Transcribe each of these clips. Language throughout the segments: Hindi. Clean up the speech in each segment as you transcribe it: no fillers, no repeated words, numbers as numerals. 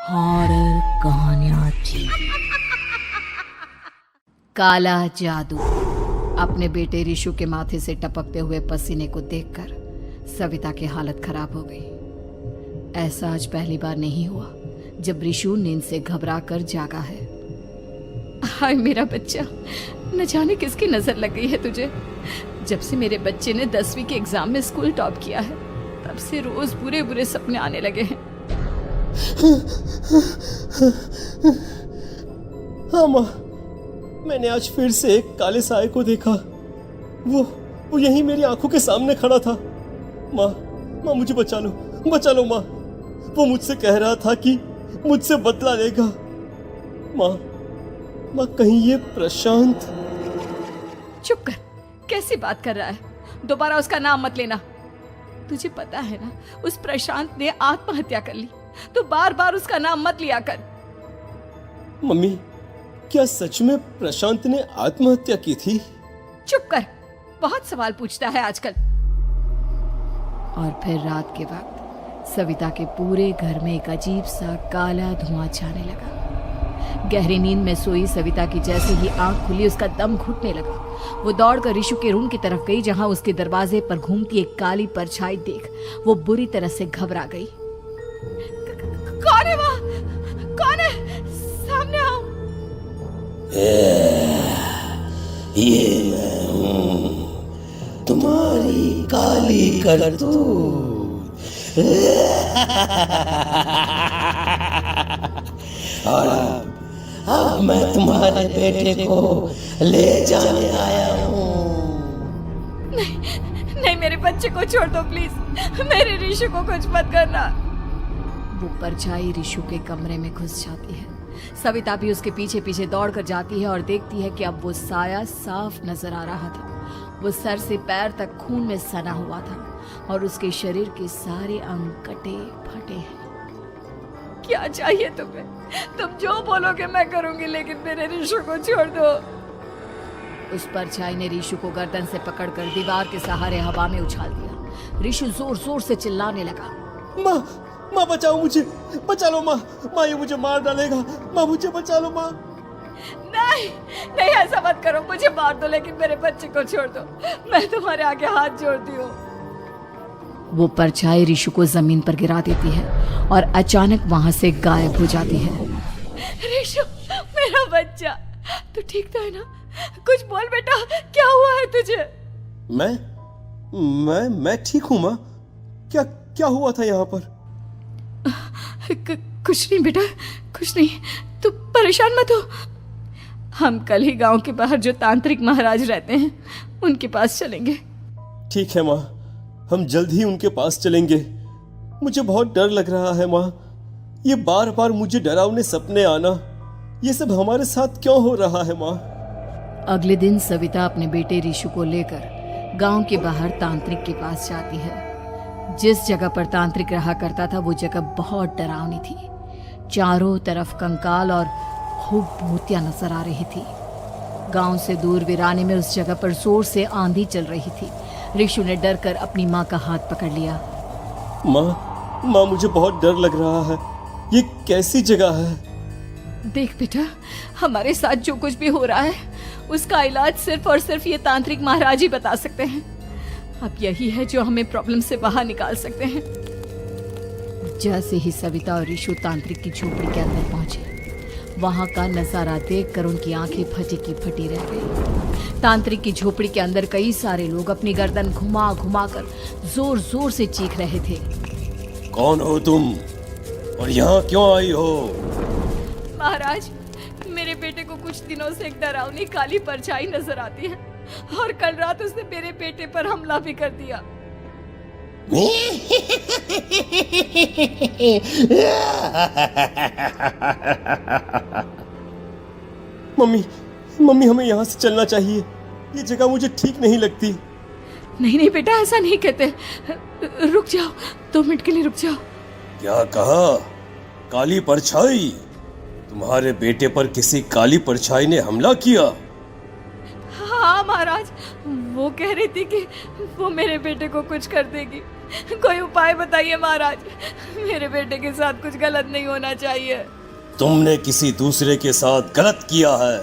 हॉरर कहानियां थी। काला जादू। अपने बेटे रिशु के माथे से टपकते हुए पसीने को देखकर सविता की हालत खराब हो गई। ऐसा आज पहली बार नहीं हुआ जब रिशु नींद से घबरा कर जागा है। हाय मेरा बच्चा, न जाने किसकी नजर लग गई है तुझे। जब से मेरे बच्चे ने 10वीं के एग्जाम में स्कूल टॉप किया है तब से रोज बुरे बुरे सपने आने लगे हैं। हाँ माँ, मैंने आज फिर से एक काले साए को देखा। वो यहीं मेरी आंखों के सामने खड़ा था। माँ मुझे बचा लो माँ। वो मुझसे कह रहा था कि मुझसे बदला लेगा। माँ कहीं ये प्रशांत। चुप कर, कैसी बात कर रहा है? दोबारा उसका नाम मत लेना। तुझे पता है ना, उस प्रशांत ने आत्महत्या कर ली। तो बार बार उसका नाम मत लिया कर। मम्मी, क्या सच में प्रशांत ने आत्महत्या की थी? चुप कर, बहुत सवाल पूछता है आजकल। और फिर रात के वक्त सविता के पूरे घर में एक अजीब सा काला धुआं छाने लगा। गहरी नींद में सोई सविता की जैसे ही आंख खुली उसका दम घुटने लगा। वो दौड़कर रिशु के रूम की तरफ गई जहां उसके दरवाजे पर घूमती एक काली परछाई देख वो बुरी तरह से घबरा गई। कौन है वहाँ? कौन है? सामने आओ। ये मैं हूँ, तुम्हारी काली करतूत। और अब मैं तुम्हारे बेटे को ले जाने आया हूँ। नहीं, मेरे बच्चे को छोड़ दो प्लीज। मेरे रिशु को कुछ मत करना। वो परछाई रिशु के कमरे में घुस जाती है। सविता भी उसके पीछे पीछे दौड़ कर जाती है और देखती है कि अब वो साया साफ नजर आ रहा था। वो सर से पैर तक खून में सना हुआ था और उसके शरीर के सारे अंग कटे फटे हैं। क्या चाहिए तुम्हें? तुम जो बोलोगे मैं करूंगी, लेकिन मेरे रिशु को छोड़ दो। उस परछाई ने रिशु को गर्दन से पकड़कर दीवार के सहारे हवा में उछाल दिया। रिशु जोर जोर से चिल्लाने लगा। माँ बचाओ मुझे, बचा लो माँ। ये मुझे मार डालेगा। माँ मुझे बचा लो माँ। नहीं ऐसा मत करो। मुझे मार दो लेकिन मेरे बच्चे को छोड़ दो। मैं तुम्हारे आगे हाथ जोड़ती हूँ। वो परछाई रिशु को जमीन पर गिरा देती है और अचानक वहां से गायब हो जाती है। रिशु, मेरा बच्चा, तू ठीक तो है ना? कुछ बोल बेटा, क्या हुआ है तुझे? मैं ठीक हूँ माँ। क्या हुआ था यहाँ पर? कुछ नहीं बेटा, कुछ नहीं। तू परेशान मत हो। हम कल ही गांव के बाहर जो तांत्रिक महाराज रहते हैं उनके पास चलेंगे। ठीक है माँ, हम जल्द ही उनके पास चलेंगे। मुझे बहुत डर लग रहा है माँ। ये बार बार मुझे डरावने सपने आना, ये सब हमारे साथ क्यों हो रहा है माँ? अगले दिन सविता अपने बेटे रिशु को लेकर गांव के बाहर तांत्रिक के पास जाती है। जिस जगह पर तांत्रिक रहा करता था वो जगह बहुत डरावनी थी। चारों तरफ कंकाल और खूब भूतियां नजर आ रही थी। गांव से दूर वीराने में उस जगह पर जोर से आंधी चल रही थी। रिशु ने डर कर अपनी माँ का हाथ पकड़ लिया। माँ मुझे बहुत डर लग रहा है। ये कैसी जगह है? देख बेटा, हमारे साथ जो कुछ भी हो रहा है उसका इलाज सिर्फ और सिर्फ ये तांत्रिक महाराज ही बता सकते हैं। अब यही है जो हमें प्रॉब्लम से बाहर निकाल सकते हैं। जैसे ही सविता और रिशु तांत्रिक की झोपड़ी के अंदर पहुंचे, वहां का नजारा देखकर उनकी आंखें फटी की फटी रह गई। तांत्रिक की झोपड़ी के अंदर कई सारे लोग अपनी गर्दन घुमा घुमा कर जोर जोर से चीख रहे थे। कौन हो तुम और यहाँ क्यों आई हो? महाराज, मेरे बेटे को कुछ दिनों से एक डरावनी काली परछाई नजर आती है और कल रात उसने मेरे बेटे पर हमला भी कर दिया। मम्मी हमें यहाँ से चलना चाहिए। ये जगह मुझे ठीक नहीं लगती। नहीं बेटा, ऐसा नहीं कहते। रुक जाओ, 2 मिनट के लिए रुक जाओ। क्या कहा? काली परछाई? तुम्हारे बेटे पर किसी काली परछाई ने हमला किया? हाँ महाराज, वो कह रही थी कि वो मेरे बेटे को कुछ कर देगी। कोई उपाय बताइए महाराज। मेरे बेटे के साथ कुछ गलत नहीं होना चाहिए। तुमने किसी दूसरे के साथ गलत किया है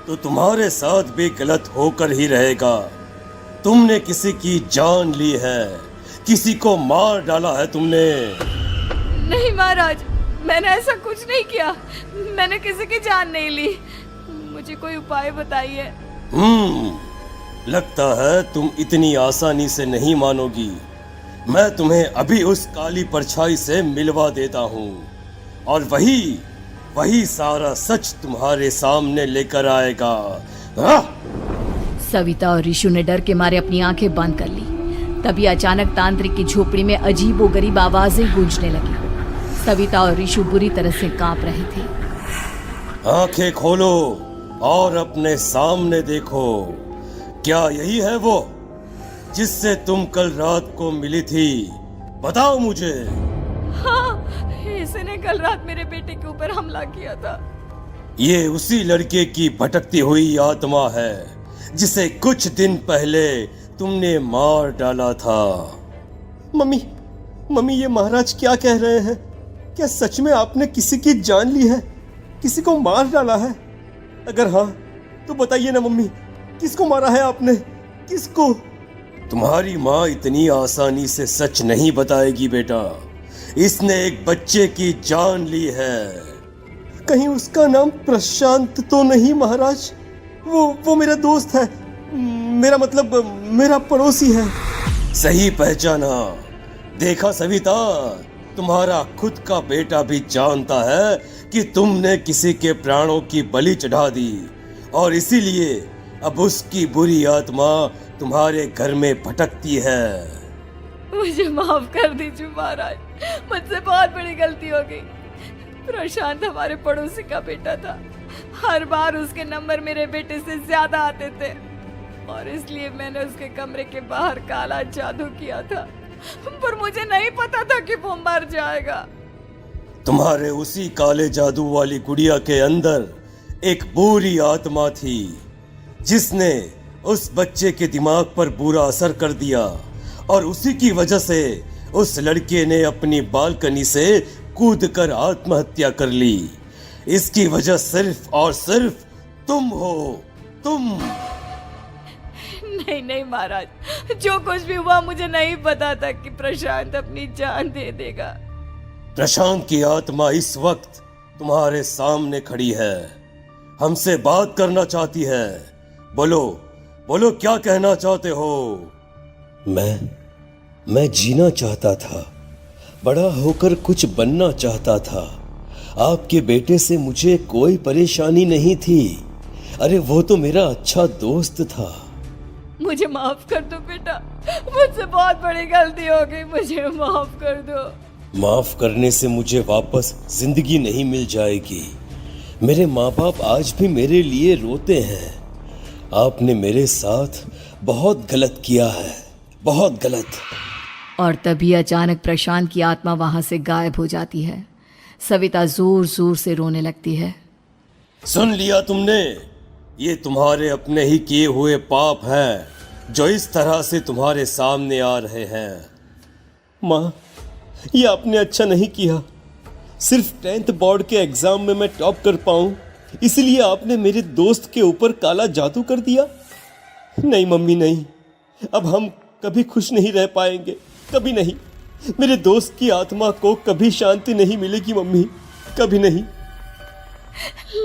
तो तुम्हारे साथ भी गलत होकर ही रहेगा। तुमने किसी की जान ली है, किसी को मार डाला है तुमने। नहीं महाराज, मैंने ऐसा कुछ नहीं किया। मैंने किसी की जान नहीं ली। मुझे कोई उपाय बताइए। लगता है तुम इतनी आसानी से नहीं मानोगी। मैं तुम्हें अभी उस काली परछाई से मिलवा देता हूँ और वही सारा सच तुम्हारे सामने लेकर आएगा। सविता और ऋषु ने डर के मारे अपनी आंखें बंद कर ली। तभी अचानक तांत्रिक की झोपड़ी में अजीबोगरीब आवाजें गूंजने लगी। सविता और ऋषु बुरी तरह से कांप रहे थे। आंखें खोलो और अपने सामने देखो। क्या यही है वो जिससे तुम कल रात को मिली थी? बताओ मुझे। हाँ, इसने कल रात मेरे बेटे के ऊपर हमला किया था। ये उसी लड़के की भटकती हुई आत्मा है जिसे कुछ दिन पहले तुमने मार डाला था। मम्मी ये महाराज क्या कह रहे हैं? क्या सच में आपने किसी की जान ली है, किसी को मार डाला है? अगर हाँ तो बताइए ना मम्मी, किसको मारा है आपने? किसको? तुम्हारी माँ इतनी आसानी से सच नहीं बताएगी बेटा। इसने एक बच्चे की जान ली है। कहीं उसका नाम प्रशांत तो नहीं महाराज? वो मेरा दोस्त है, मेरा मतलब मेरा पड़ोसी है। सही पहचाना। देखा सविता, तुम्हारा खुद का बेटा भी जानता है कि तुमने किसी के प्राणों की बलि चढ़ा दी और इसीलिए अब उसकी बुरी आत्मा तुम्हारे घर में भटकती है। मुझे माफ कर दीजिए महाराज, मुझसे बहुत बड़ी गलती हो गई। प्रशांत हमारे पड़ोसी का बेटा था। हर बार उसके नंबर मेरे बेटे से ज्यादा आते थे और इसलिए मैंने उसके कमरे के बाहर काला जादू किया था, पर मुझे नहीं पता था कि वो मर जाएगा। तुम्हारे उसी काले जादू वाली गुड़िया के अंदर एक बुरी आत्मा थी जिसने उस बच्चे के दिमाग पर बुरा असर कर दिया और उसी की वजह से उस लड़के ने अपनी बालकनी से कूदकर आत्महत्या कर ली। इसकी वजह सिर्फ और सिर्फ तुम हो, तुम। नहीं महाराज, जो कुछ भी हुआ मुझे नहीं पता था कि प्रशांत अपनी जान दे देगा। प्रशांत की आत्मा इस वक्त तुम्हारे सामने खड़ी है, हमसे बात करना चाहती है। बोलो क्या कहना चाहते हो? मैं जीना चाहता था, बड़ा होकर कुछ बनना चाहता था। आपके बेटे से मुझे कोई परेशानी नहीं थी। अरे वो तो मेरा अच्छा दोस्त था। मुझे माफ कर दो बेटा, मुझसे बहुत बड़ी गलती हो गई, मुझे माफ कर दो। माफ करने से मुझे वापस जिंदगी नहीं मिल जाएगी। मेरे माँ बाप आज भी मेरे लिए रोते हैं। आपने मेरे साथ बहुत गलत किया है, बहुत गलत। और तभी अचानक प्रशांत की आत्मा वहां से गायब हो जाती है। सविता जोर जोर से रोने लगती है। सुन लिया तुमने? ये तुम्हारे अपने ही किए हुए पाप हैं जो इस तरह से तुम्हारे सामने आ रहे हैं। माँ, ये आपने अच्छा नहीं किया। सिर्फ 10th बोर्ड के एग्जाम में मैं टॉप कर पाऊं इसलिए आपने मेरे दोस्त के ऊपर काला जादू कर दिया। नहीं मम्मी नहीं, अब हम कभी खुश नहीं रह पाएंगे, कभी नहीं। मेरे दोस्त की आत्मा को कभी शांति नहीं मिलेगी मम्मी, कभी नहीं।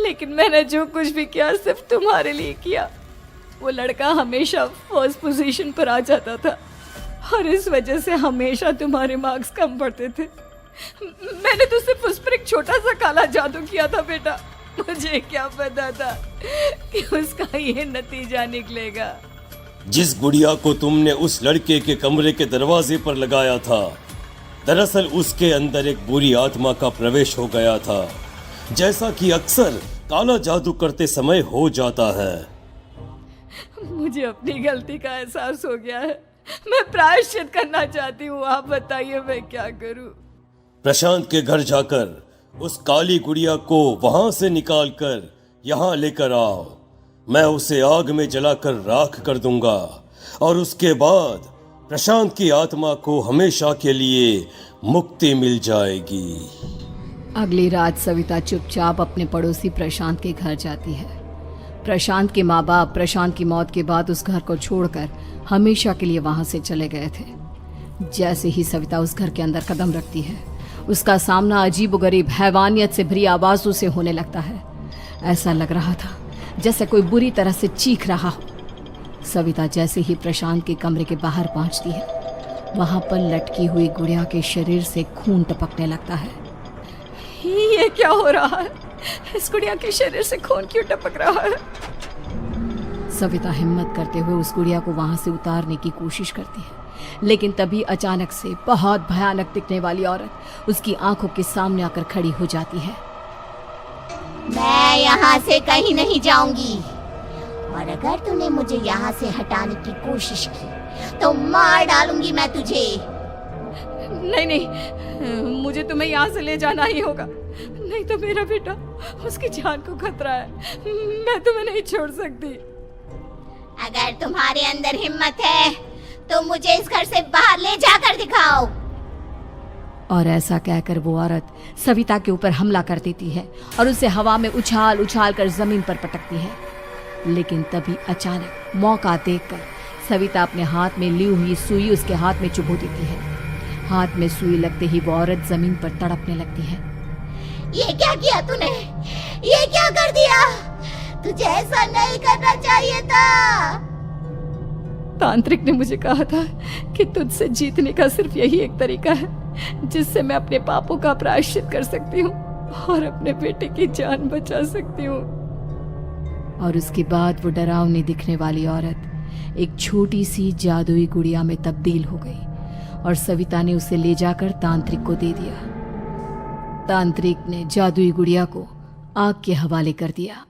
लेकिन मैंने जो कुछ भी किया सिर्फ तुम्हारे लिए किया। वो लड़का हमेशा फर्स्ट पोजीशन पर आ जाता था और इस वजह से हमेशा तुम्हारे मार्क्स कम पड़ते थे। मैंने तो सिर्फ उस पर एक छोटा सा काला जादू किया था बेटा। मुझे क्या पता था कि उसका ये नतीजा निकलेगा। जिस गुड़िया को तुमने उस लड़के के कमरे के दरवाजे पर लगाया था, दरअसल उसके अंदर एक बुरी आत्मा का प्रवेश हो गया था, जैसा कि अक्सर काला जादू करते समय हो जाता है। मुझे अपनी गलती का एहसास हो गया है। मैं प्रायश्चित करना चाहती हूँ, आप बताइए मैं क्या करूँ? प्रशांत के घर जाकर उस काली गुड़िया को वहां से निकालकर यहाँ लेकर आओ। मैं उसे आग में जलाकर राख कर दूंगा और उसके बाद प्रशांत की आत्मा को हमेशा के लिए मुक्ति मिल जाएगी। अगली रात सविता चुपचाप अपने पड़ोसी प्रशांत के घर जाती है। प्रशांत के माँ बाप प्रशांत की मौत के बाद उस घर को छोड़कर हमेशा के लिए वहां से चले गए थे। जैसे ही सविता उस घर के अंदर कदम रखती है, उसका सामना अजीबोगरीब हैवानियत से भरी आवाजों से होने लगता है। ऐसा लग रहा था जैसे कोई बुरी तरह से चीख रहा हो। सविता जैसे ही प्रशांत के कमरे के बाहर पहुंचती है, वहां पर लटकी हुई गुड़िया के शरीर से खून टपकने लगता है। ये क्या हो रहा है? इस गुड़िया के शरीर से खून क्यों टपक रहा है? सविता हिम्मत करते हुए उस गुड़िया को वहां से उतारने की कोशिश करती है, लेकिन तभी अचानक से बहुत भयानक दिखने वाली औरत उसकी आंखों के सामने आकर खड़ी हो जाती है। मैं यहाँ से कहीं नहीं जाऊंगी, और अगर तूने मुझे यहाँ से हटाने की कोशिश की तो मार डालूंगी मैं तुझे। नहीं नहीं, मुझे तुम्हें यहाँ से ले जाना ही होगा, नहीं तो मेरा बेटा, उसकी जान को खतरा है। मैं तुम्हें नहीं छोड़ सकती। अगर तुम्हारे अंदर हिम्मत है तो मुझे इस घर से बाहर ले जाकर दिखाओ। और ऐसा कहकर वो औरत सविता के ऊपर हमला कर देती है और उसे हवा में उछाल उछाल कर जमीन पर पटकती है। लेकिन तभी अचानक मौका देखकर सविता अपने हाथ में ली हुई सुई उसके हाथ में चुभो देती है। हाथ में सुई लगते ही वो औरत जमीन पर तड़पने लगती है। ये क्या किया तूने? ये क्या कर दिया? तुझे ऐसा नहीं करना चाहिए था। तांत्रिक ने मुझे कहा था कि तुझसे जीतने का सिर्फ यही एक तरीका है जिससे मैं अपने पापों का प्रायश्चित कर सकती हूँ और अपने बेटे की जान बचा सकती हूँ। और उसके बाद वो डरावनी दिखने वाली औरत एक छोटी सी जादुई गुड़िया में तब्दील हो गई और सविता ने उसे ले जाकर तांत्रिक को दे दिया। तांत्रिक ने जादुई गुड़िया को आग के हवाले कर दिया।